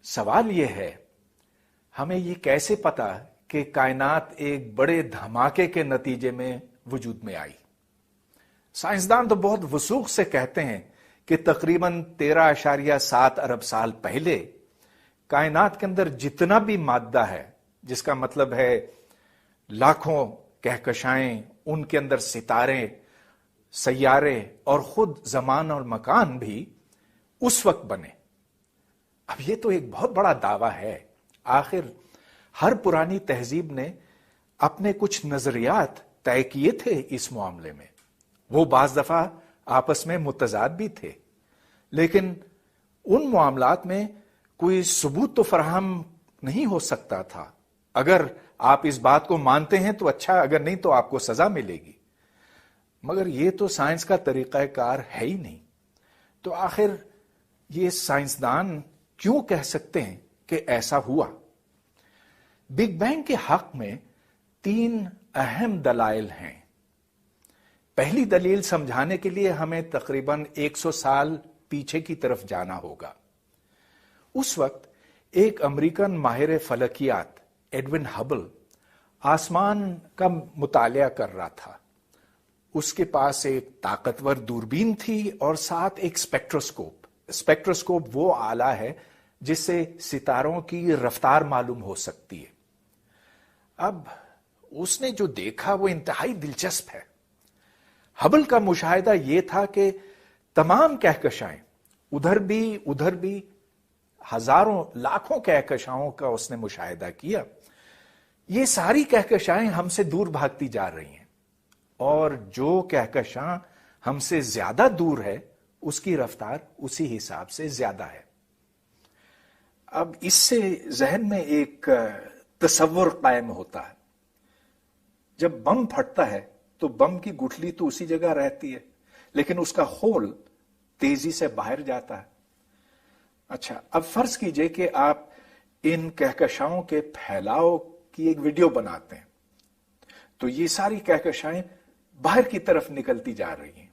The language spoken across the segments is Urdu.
سوال یہ ہے، ہمیں یہ کیسے پتا کہ کائنات ایک بڑے دھماکے کے نتیجے میں وجود میں آئی؟ سائنسدان تو بہت وثوق سے کہتے ہیں کہ تقریباً 13.7 ارب سال پہلے کائنات کے اندر جتنا بھی مادہ ہے، جس کا مطلب ہے لاکھوں کہکشائیں، ان کے اندر ستارے، سیارے اور خود زمان اور مکان بھی اس وقت بنے۔ اب یہ تو ایک بہت بڑا دعویٰ ہے۔ آخر ہر پرانی تہذیب نے اپنے کچھ نظریات طے کیے تھے اس معاملے میں، وہ بعض دفعہ آپس میں متضاد بھی تھے، لیکن ان معاملات میں کوئی ثبوت تو فراہم نہیں ہو سکتا تھا۔ اگر آپ اس بات کو مانتے ہیں تو اچھا، اگر نہیں تو آپ کو سزا ملے گی، مگر یہ تو سائنس کا طریقہ کار ہے ہی نہیں۔ تو آخر یہ سائنسدان کیوں کہہ سکتے ہیں کہ ایسا ہوا؟ بگ بینگ کے حق میں 3 اہم دلائل ہیں۔ پہلی دلیل سمجھانے کے لیے ہمیں تقریباً 100 سال پیچھے کی طرف جانا ہوگا۔ اس وقت ایک امریکن ماہر فلکیات ایڈون ہبل آسمان کا مطالعہ کر رہا تھا۔ اس کے پاس ایک طاقتور دوربین تھی اور ساتھ ایک اسپیکٹروسکوپ۔ اسپیکٹروسکوپ وہ آلہ ہے جس سے ستاروں کی رفتار معلوم ہو سکتی ہے۔ اب اس نے جو دیکھا وہ انتہائی دلچسپ ہے۔ ہبل کا مشاہدہ یہ تھا کہ تمام کہکشائیں، ادھر بھی ہزاروں لاکھوں کہکشاؤں کا اس نے مشاہدہ کیا، یہ ساری کہکشائیں ہم سے دور بھاگتی جا رہی ہیں، اور جو کہکشاں ہم سے زیادہ دور ہے اس کی رفتار اسی حساب سے زیادہ ہے۔ اب اس سے ذہن میں ایک تصور قائم ہوتا ہے، جب بم پھٹتا ہے تو بم کی گٹھلی تو اسی جگہ رہتی ہے، لیکن اس کا خول تیزی سے باہر جاتا ہے۔ اچھا، اب فرض کیجئے کہ آپ ان کہکشاؤں کے پھیلاؤ کی ایک ویڈیو بناتے ہیں، تو یہ ساری کہکشائیں باہر کی طرف نکلتی جا رہی ہیں۔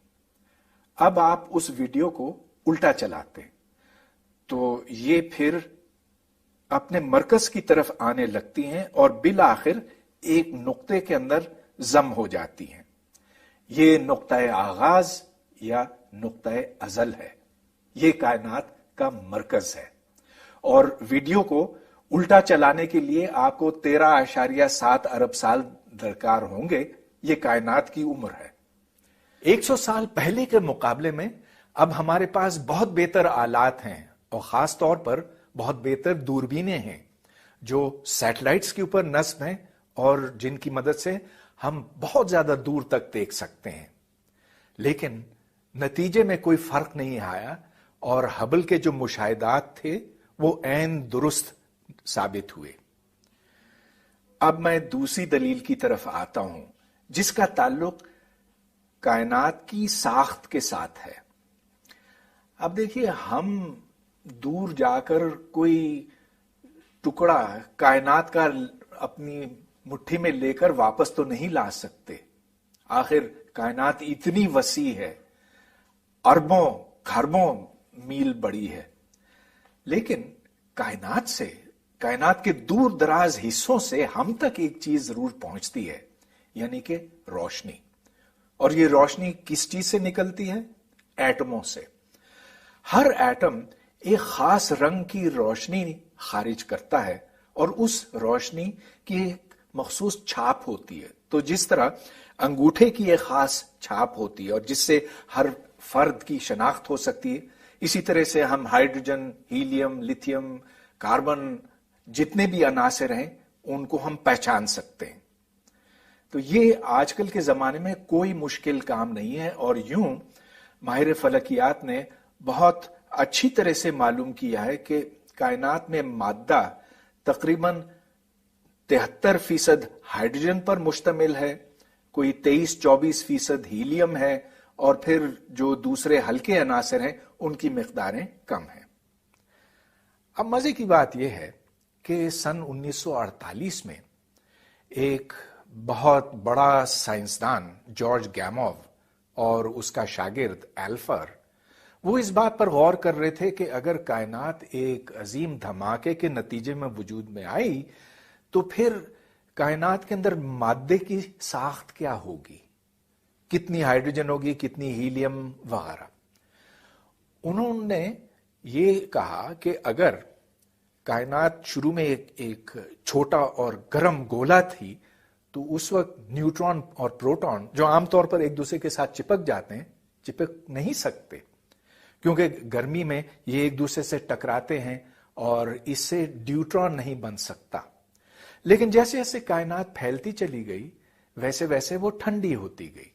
اب آپ اس ویڈیو کو الٹا چلاتے ہیں تو یہ پھر اپنے مرکز کی طرف آنے لگتی ہیں اور بالآخر ایک نقطے کے اندر ضم ہو جاتی ہیں۔ یہ نقطۂ آغاز یا نقطۂ ازل ہے، یہ کائنات کا مرکز ہے، اور ویڈیو کو الٹا چلانے کے لیے آپ کو 13.7 ارب سال درکار ہوں گے۔ یہ کائنات کی عمر ہے۔ 100 سال پہلے کے مقابلے میں اب ہمارے پاس بہت بہتر آلات ہیں، اور خاص طور پر بہت بہتر دوربینیں ہیں جو سیٹلائٹس کے اوپر نصب ہیں اور جن کی مدد سے ہم بہت زیادہ دور تک دیکھ سکتے ہیں، لیکن نتیجے میں کوئی فرق نہیں آیا، اور ہبل کے جو مشاہدات تھے وہ عین درست ثابت ہوئے۔ اب میں دوسری دلیل کی طرف آتا ہوں، جس کا تعلق کائنات کی ساخت کے ساتھ ہے۔ اب دیکھیے، ہم دور جا کر کوئی ٹکڑا کائنات کا اپنی مٹھی میں لے کر واپس تو نہیں لا سکتے۔ آخر کائنات اتنی وسیع ہے، اربوں خربوں میل بڑی ہے، لیکن کائنات کے دور دراز حصوں سے ہم تک ایک چیز ضرور پہنچتی ہے، یعنی کہ روشنی۔ اور یہ روشنی کس چیز سے نکلتی ہے؟ ایٹموں سے۔ ہر ایٹم ایک خاص رنگ کی روشنی خارج کرتا ہے، اور اس روشنی کی ایک مخصوص چھاپ ہوتی ہے۔ تو جس طرح انگوٹھے کی ایک خاص چھاپ ہوتی ہے اور جس سے ہر فرد کی شناخت ہو سکتی ہے، اسی طرح سے ہم ہائیڈروجن، ہیلیم، لیتھیم، کاربن، جتنے بھی عناصر ہیں ان کو ہم پہچان سکتے ہیں۔ تو یہ آج کل کے زمانے میں کوئی مشکل کام نہیں ہے، اور یوں ماہر فلکیات نے بہت اچھی طرح سے معلوم کیا ہے کہ کائنات میں مادہ تقریباً 73% ہائیڈروجن پر مشتمل ہے، کوئی 23-24% ہیلیم ہے، اور پھر جو دوسرے ہلکے عناصر ہیں ان کی مقداریں کم ہیں۔ اب مزے کی بات یہ ہے کہ سن 1948 میں ایک بہت بڑا سائنسدان جارج گیموو اور اس کا شاگرد ایلفر، وہ اس بات پر غور کر رہے تھے کہ اگر کائنات ایک عظیم دھماکے کے نتیجے میں وجود میں آئی تو پھر کائنات کے اندر مادے کی ساخت کیا ہوگی، کتنی ہائیڈروجن ہوگی، کتنی ہیلیم وغیرہ۔ انہوں نے یہ کہا کہ اگر کائنات شروع میں ایک چھوٹا اور گرم گولا تھی تو اس وقت نیوٹران اور پروٹون جو عام طور پر ایک دوسرے کے ساتھ چپک جاتے ہیں، چپک نہیں سکتے کیونکہ گرمی میں یہ ایک دوسرے سے ٹکراتے ہیں اور اس سے ڈیوٹران نہیں بن سکتا۔ لیکن جیسے جیسے کائنات پھیلتی چلی گئی ویسے ویسے وہ ٹھنڈی ہوتی گئی،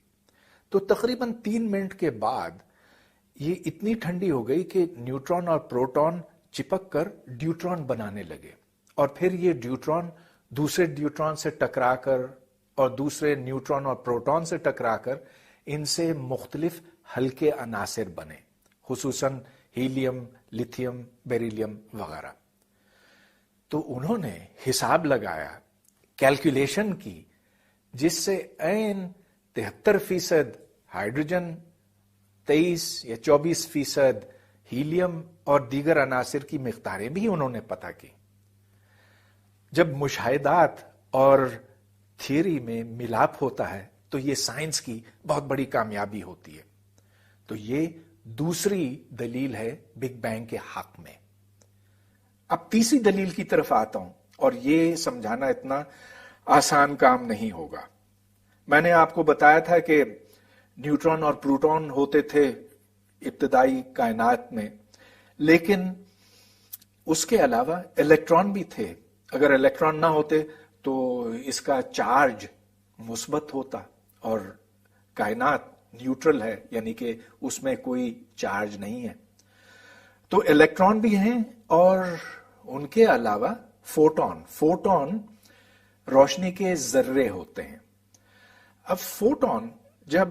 تو تقریباً 3 منٹ کے بعد یہ اتنی ٹھنڈی ہو گئی کہ نیوٹران اور پروٹون چپک کر ڈیوٹران بنانے لگے، اور پھر یہ ڈیوٹران دوسرے ڈیوٹران سے ٹکرا کر اور دوسرے نیوٹران اور پروٹون سے ٹکرا کر ان سے مختلف ہلکے عناصر بنے، خصوصاً ہیلیم، لیتھیم، بیریلیم وغیرہ۔ تو انہوں نے حساب لگایا، کیلکولیشن کی، جس سے عین 73% ہائیڈروجن، 23 یا 24% ہیلیم اور دیگر عناصر کی مقداریں بھی انہوں نے پتہ کی۔ جب مشاہدات اور تھیوری میں ملاپ ہوتا ہے تو یہ سائنس کی بہت بڑی کامیابی ہوتی ہے۔ تو یہ دوسری دلیل ہے بگ بینگ کے حق میں۔ اب تیسری دلیل کی طرف آتا ہوں، اور یہ سمجھانا اتنا آسان کام نہیں ہوگا۔ میں نے آپ کو بتایا تھا کہ نیوٹران اور پروٹون ہوتے تھے ابتدائی کائنات میں، لیکن اس کے علاوہ الیکٹران بھی تھے۔ اگر الیکٹران نہ ہوتے تو اس کا چارج مثبت ہوتا، اور کائنات نیوٹرل ہے، یعنی کہ اس میں کوئی چارج نہیں ہے۔ تو الیکٹران بھی ہیں، اور ان کے علاوہ فوٹون روشنی کے ذرے ہوتے ہیں۔ اب فوٹون جب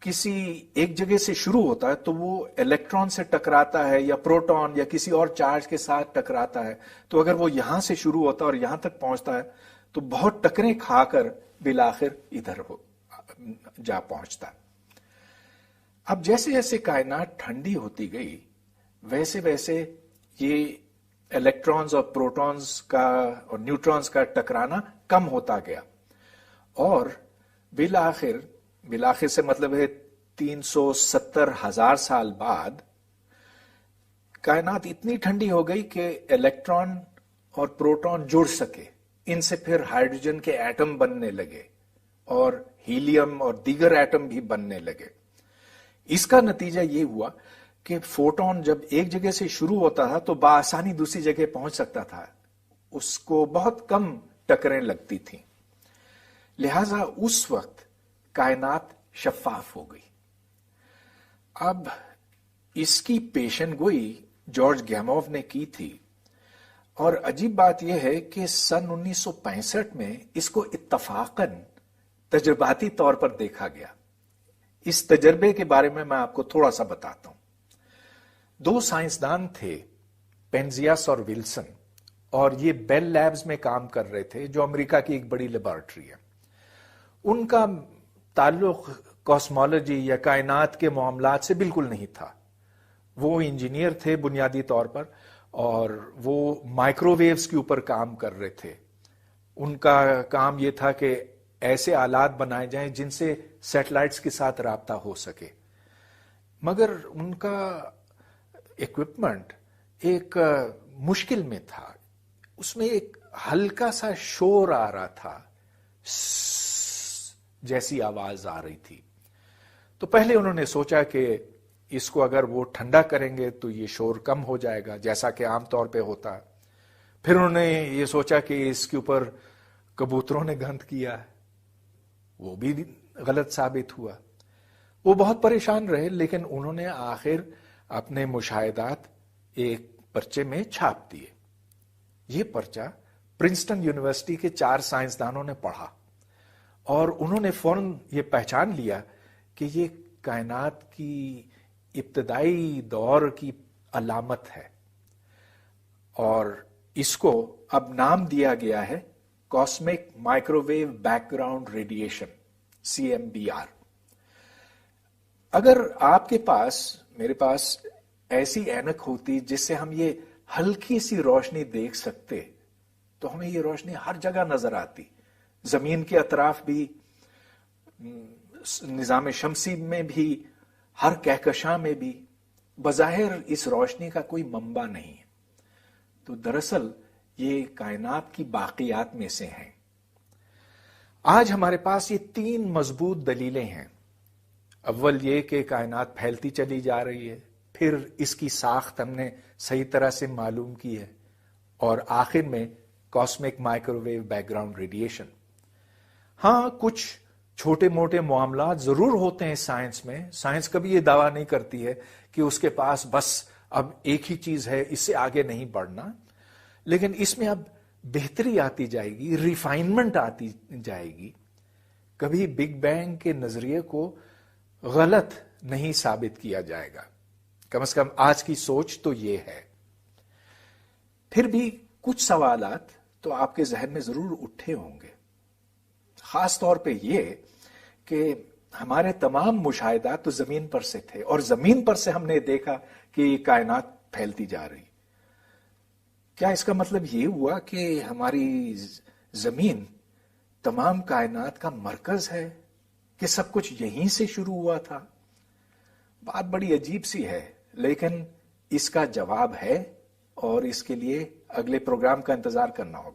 کسی ایک جگہ سے شروع ہوتا ہے تو وہ الیکٹران سے ٹکراتا ہے یا پروٹون یا کسی اور چارج کے ساتھ ٹکراتا ہے، تو اگر وہ یہاں سے شروع ہوتا ہے اور یہاں تک پہنچتا ہے تو بہت ٹکریں کھا کر بالآخر ادھر جا پہنچتا ہے۔ اب جیسے جیسے کائنات ٹھنڈی ہوتی گئی ویسے ویسے یہ الیکٹرانز اور پروٹونز کا اور نیوٹرانز کا ٹکرانا کم ہوتا گیا، اور بالآخر سے مطلب ہے 370,000 سال بعد کائنات اتنی ٹھنڈی ہو گئی کہ الیکٹران اور پروٹون جڑ سکے، ان سے پھر ہائیڈروجن کے ایٹم بننے لگے اور ہیلیم اور دیگر ایٹم بھی بننے لگے۔ اس کا نتیجہ یہ ہوا کہ فوٹون جب ایک جگہ سے شروع ہوتا تھا تو بآسانی دوسری جگہ پہنچ سکتا تھا، اس کو بہت کم ٹکریں لگتی تھیں، لہذا اس وقت کائنات شفاف ہو گئی۔ اب اس کی پیشن گوئی جارج گیموف نے کی تھی، اور عجیب بات یہ ہے کہ سن 1965 میں اس کو اتفاقاً تجرباتی طور پر دیکھا گیا۔ اس تجربے کے بارے میں آپ کو تھوڑا سا بتاتا ہوں۔ 2 سائنسدان تھے، پینزیاس اور ولسن، اور یہ بیل لیبز میں کام کر رہے تھے جو امریکہ کی ایک بڑی لیبارٹری ہے۔ ان کا تعلق کاسمولوجی یا کائنات کے معاملات سے بالکل نہیں تھا۔ وہ انجینئر تھے بنیادی طور پر، اور وہ مائکرو ویوز کے اوپر کام کر رہے تھے۔ ان کا کام یہ تھا کہ ایسے آلات بنائے جائیں جن سے سیٹلائٹس کے ساتھ رابطہ ہو سکے، مگر ان کا ایکوپمنٹ ایک مشکل میں تھا، اس میں ایک ہلکا سا شور آ رہا تھا، جیسی آواز آ رہی تھی۔ تو پہلے انہوں نے سوچا کہ اس کو اگر وہ ٹھنڈا کریں گے تو یہ شور کم ہو جائے گا، جیسا کہ عام طور پہ ہوتا ہے۔ پھر انہوں نے یہ سوچا کہ اس کے اوپر کبوتروں نے گند کیا ہے، وہ بھی غلط ثابت ہوا۔ وہ بہت پریشان رہے، لیکن انہوں نے آخر اپنے مشاہدات ایک پرچے میں چھاپ دیے۔ یہ پرچہ پرنسٹن یونیورسٹی کے 4 سائنسدانوں نے پڑھا، اور انہوں نے فوراً یہ پہچان لیا کہ یہ کائنات کی ابتدائی دور کی علامت ہے، اور اس کو اب نام دیا گیا ہے cosmic microwave background radiation, CMBR۔ اگر آپ کے پاس، میرے پاس ایسی اینک ہوتی جس سے ہم یہ ہلکی سی روشنی دیکھ سکتے تو ہمیں یہ روشنی ہر جگہ نظر آتی، زمین کے اطراف بھی، نظام شمسی میں بھی، ہر کہکشاں میں بھی بظاہر اس روشنی کا کوئی منبع نہیں ہے۔ تو دراصل یہ کائنات کی باقیات میں سے ہیں۔ آج ہمارے پاس یہ 3 مضبوط دلیلیں ہیں۔ اول یہ کہ کائنات پھیلتی چلی جا رہی ہے، پھر اس کی ساخت ہم نے صحیح طرح سے معلوم کی ہے، اور آخر میں cosmic microwave background radiation. ہاں، کچھ چھوٹے موٹے معاملات ضرور ہوتے ہیں سائنس میں۔ سائنس کبھی یہ دعویٰ نہیں کرتی ہے کہ اس کے پاس بس اب ایک ہی چیز ہے، اس سے آگے نہیں بڑھنا، لیکن اس میں اب بہتری آتی جائے گی، ریفائنمنٹ آتی جائے گی۔ کبھی بگ بینگ کے نظریے کو غلط نہیں ثابت کیا جائے گا، کم از کم آج کی سوچ تو یہ ہے۔ پھر بھی کچھ سوالات تو آپ کے ذہن میں ضرور اٹھے ہوں گے، خاص طور پہ یہ کہ ہمارے تمام مشاہدات تو زمین پر سے تھے، اور زمین پر سے ہم نے دیکھا کہ یہ کائنات پھیلتی جا رہی۔ کیا اس کا مطلب یہ ہوا کہ ہماری زمین تمام کائنات کا مرکز ہے، کہ سب کچھ یہیں سے شروع ہوا تھا؟ بات بڑی عجیب سی ہے، لیکن اس کا جواب ہے، اور اس کے لیے اگلے پروگرام کا انتظار کرنا ہوگا۔